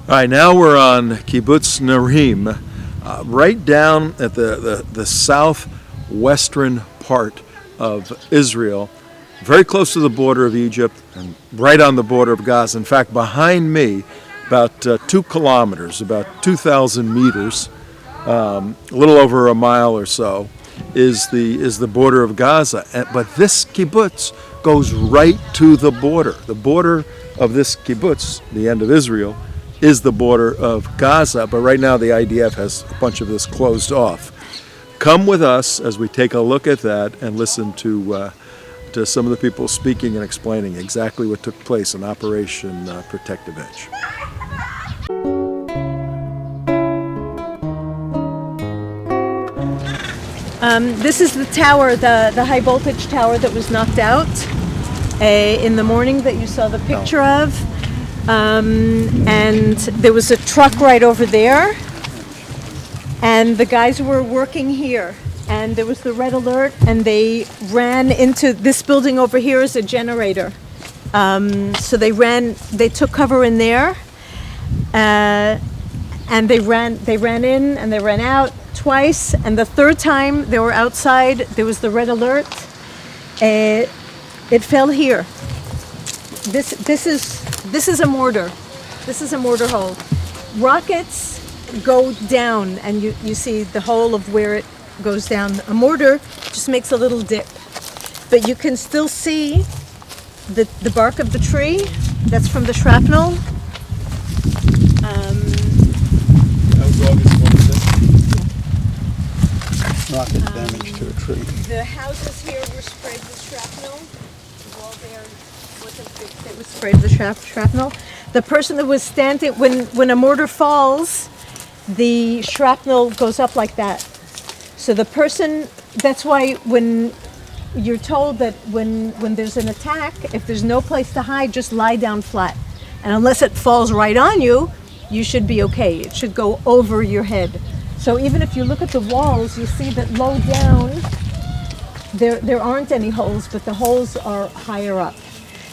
All right, now we're on Kibbutz Nirim, right down at the southwestern part of Israel, very close to the border of Egypt and right on the border of Gaza. In fact, behind me, about 2 kilometers, about 2,000 meters, a little over a mile or so, is the border of Gaza. But this kibbutz goes right to the border. The border of this kibbutz, the end of Israel, is the border of Gaza, but right now the IDF has a bunch of this closed off. Come with us as we take a look at that and listen to some of the people speaking and explaining exactly what took place in Operation Protective Edge. This is the tower, the high voltage tower that was knocked out in the morning that you saw the picture of. And there was a truck right over there, and the guys were working here, and there was the red alert, and they ran into this building over here is a generator. So they took cover in there, and they ran in and they ran out twice, and the third time they were outside, there was the red alert. It fell here. This is a mortar. This is a mortar hole. Rockets go down, and you see the hole of where it goes down. A mortar just makes a little dip, but you can still see the bark of the tree. That's from the shrapnel. That was August 26th. Rocket damage to a tree. The houses here were sprayed with shrapnel. The wall there wasn't fixed. It was sprayed with shrapnel. The person that was standing, when a mortar falls, the shrapnel goes up like that. So the person, that's why when you're told that when there's an attack, if there's no place to hide, just lie down flat. And unless it falls right on you, you should be okay. It should go over your head. So even if you look at the walls, you see that low down, there aren't any holes, but the holes are higher up.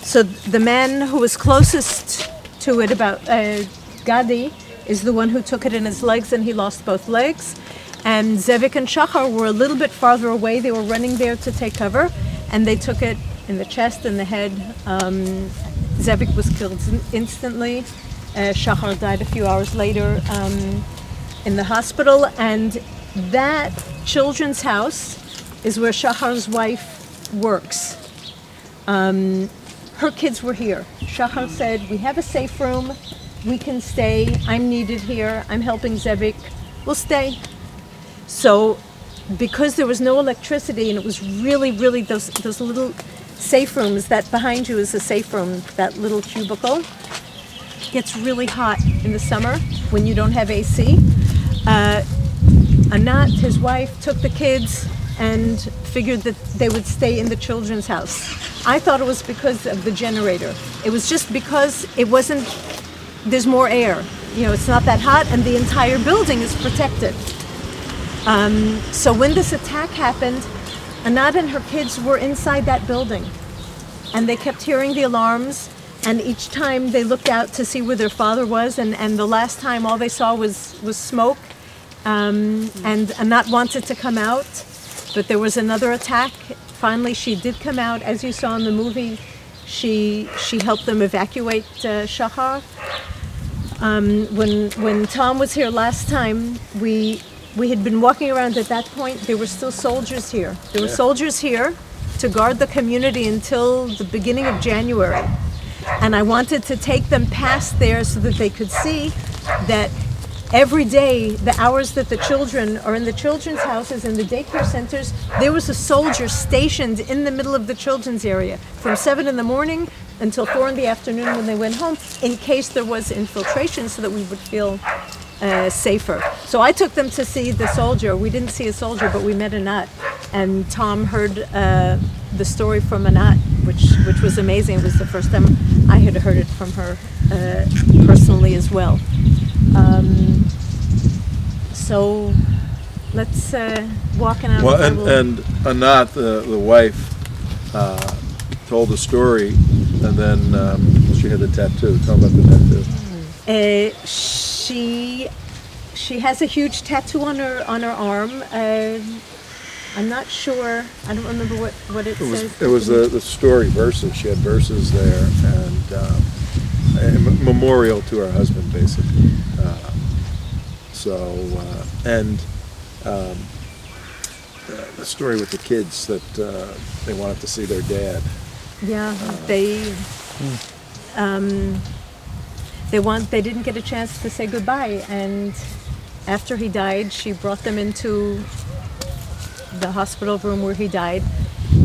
So the man who was closest to it, Gadi, is the one who took it in his legs, and he lost both legs. And Zevik and Shachar were a little bit farther away. They were running there to take cover, and they took it in the chest and the head. Zevik was killed instantly. Shachar died a few hours later in the hospital. And that children's house is where Shachar's wife works. Her kids were here. Shachar said, "We have a safe room. We can stay. I'm needed here. I'm helping Zevik. We'll stay." So because there was no electricity, and it was really, really those little safe rooms, that behind you is a safe room, that little cubicle. It gets really hot in the summer when you don't have AC. Anat, his wife, took the kids and figured that they would stay in the children's house. I thought it was because of the generator. It was just because there's more air. It's not that hot, and the entire building is protected. So when this attack happened, Anat and her kids were inside that building, and they kept hearing the alarms, and each time they looked out to see where their father was, and the last time all they saw was smoke, and Anat wanted to come out, but there was another attack. Finally, she did come out. As you saw in the movie, she helped them evacuate Shachar. When Tom was here last time, we had been walking around at that point. There were still soldiers here. There were soldiers here to guard the community until the beginning of January. And I wanted to take them past there so that they could see that every day, the hours that the children are in the children's houses and the daycare centers, there was a soldier stationed in the middle of the children's area from 7 in the morning until 4 in the afternoon when they went home, in case there was infiltration, so that we would feel safer. So I took them to see the soldier. We didn't see a soldier, but we met Anat. And Tom heard the story from Anat, which was amazing. It was the first time I had heard it from her personally as well. So let's walk in our and Anat, the wife, told the story, and then she had the tattoo. Tell about the tattoo. She has a huge tattoo on her arm. I'm not sure. I don't remember what it says. It was the story verses. She had verses there, and a memorial to her husband, basically. The story with the kids that they wanted to see their dad. Yeah, they didn't get a chance to say goodbye, and after he died, she brought them into the hospital room where he died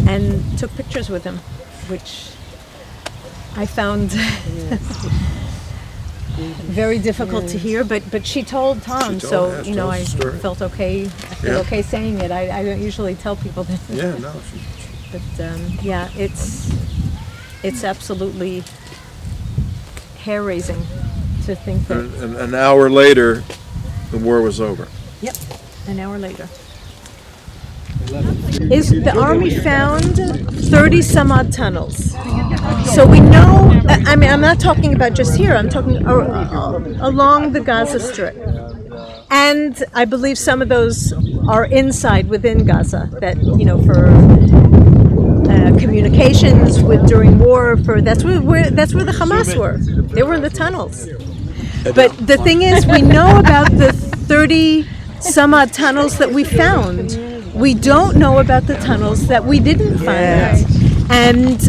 and took pictures with him, which I found very difficult to hear, but she told Tom, I felt okay. I feel okay saying it. I don't usually tell people that. Yeah, no. But it's absolutely hair-raising to think that. And an hour later, the war was over. Yep, an hour later. The army found 30 some odd tunnels. So we know, I'm not talking about just here, I'm talking along the Gaza Strip. And I believe some of those are inside within Gaza, that, for communications during war, that's where the Hamas were. They were in the tunnels. But the thing is, we know about the 30 some odd tunnels that we found. We don't know about the tunnels that we didn't find. And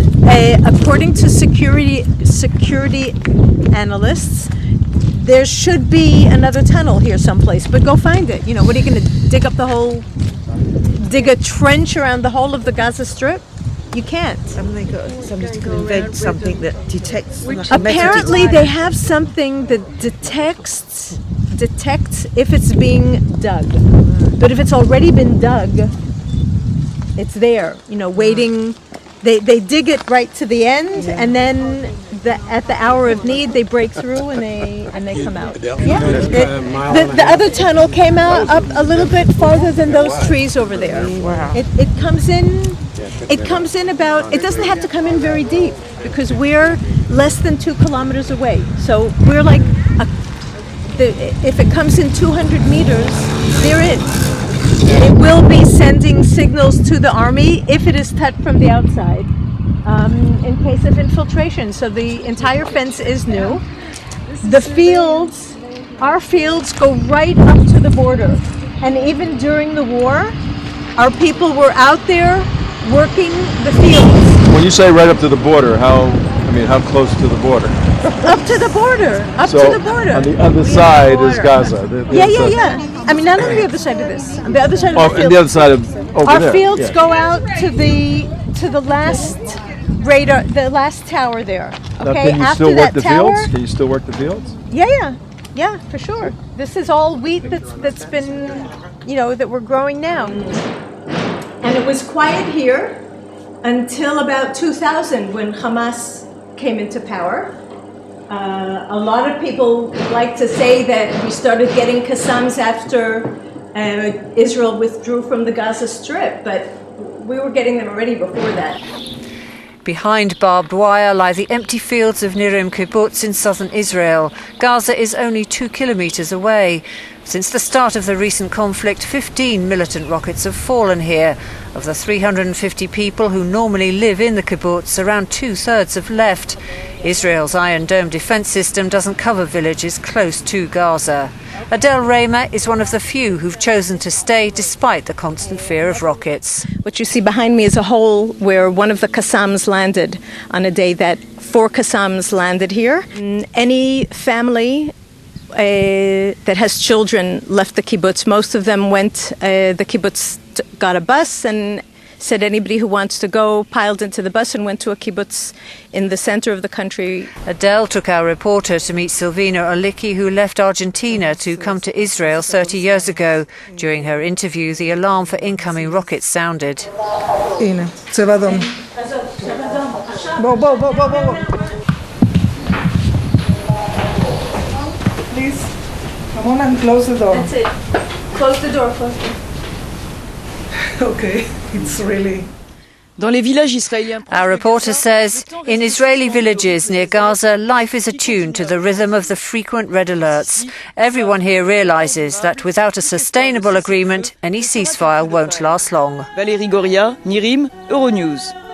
according to security analysts, there should be another tunnel here someplace, but go find it. What are you going to dig a trench around the whole of the Gaza Strip? You can't. Somebody's going to invent something that detects. Apparently they have something that detects if it's being dug. But if it's already been dug, it's there, waiting. They dig it right to the end, and then at the hour of need, they break through and they come out. Yeah. The other tunnel came out up a little bit farther than those trees over there. Wow. It comes in. It comes in about. It doesn't have to come in very deep because we're less than 2 kilometers away. So we're like, if it comes in 200 meters, they're in. It will be sending signals to the army if it is touched from the outside, in case of infiltration. So the entire fence is new. Our fields go right up to the border. And even during the war, our people were out there working the fields. When you say right up to the border, how close to the border? Up to the border. To the border. On the other side is Gaza. Yeah. Not on the other side of this. On the other side of the field. On the other side of over our there. fields go out to the last radar, the last tower there. Now, Okay. can you After still work that the tower, fields? Can you still work the fields? Yeah, for sure. This is all wheat that's been, that we're growing now. And it was quiet here until about 2000 when Hamas came into power. A lot of people like to say that we started getting Qassams after Israel withdrew from the Gaza Strip, but we were getting them already before that. Behind barbed wire lie the empty fields of Nirim Kibbutz in southern Israel. Gaza is only 2 kilometres away. Since the start of the recent conflict, 15 militant rockets have fallen here. Of the 350 people who normally live in the kibbutz, around 2/3 have left. Israel's Iron Dome defence system doesn't cover villages close to Gaza. Adele Raemer is one of the few who've chosen to stay despite the constant fear of rockets. What you see behind me is a hole where one of the Qassams landed on a day that 4 Qassams landed here. Any family that has children left the kibbutz. Most of them went, the kibbutz got a bus and said anybody who wants to go piled into the bus and went to a kibbutz in the center of the country. Adele took our reporter to meet Silvina Olicki, who left Argentina to come to Israel 30 years ago. During her interview, the alarm for incoming rockets sounded. הנה, צבע אדום. בוא. Please, come on and close the door. That's it. Close the door. Okay, it's really... Our reporter says, in Israeli villages near Gaza, life is attuned to the rhythm of the frequent red alerts. Everyone here realizes that without a sustainable agreement, any ceasefire won't last long. Valérie Goria, Nirim, Euronews.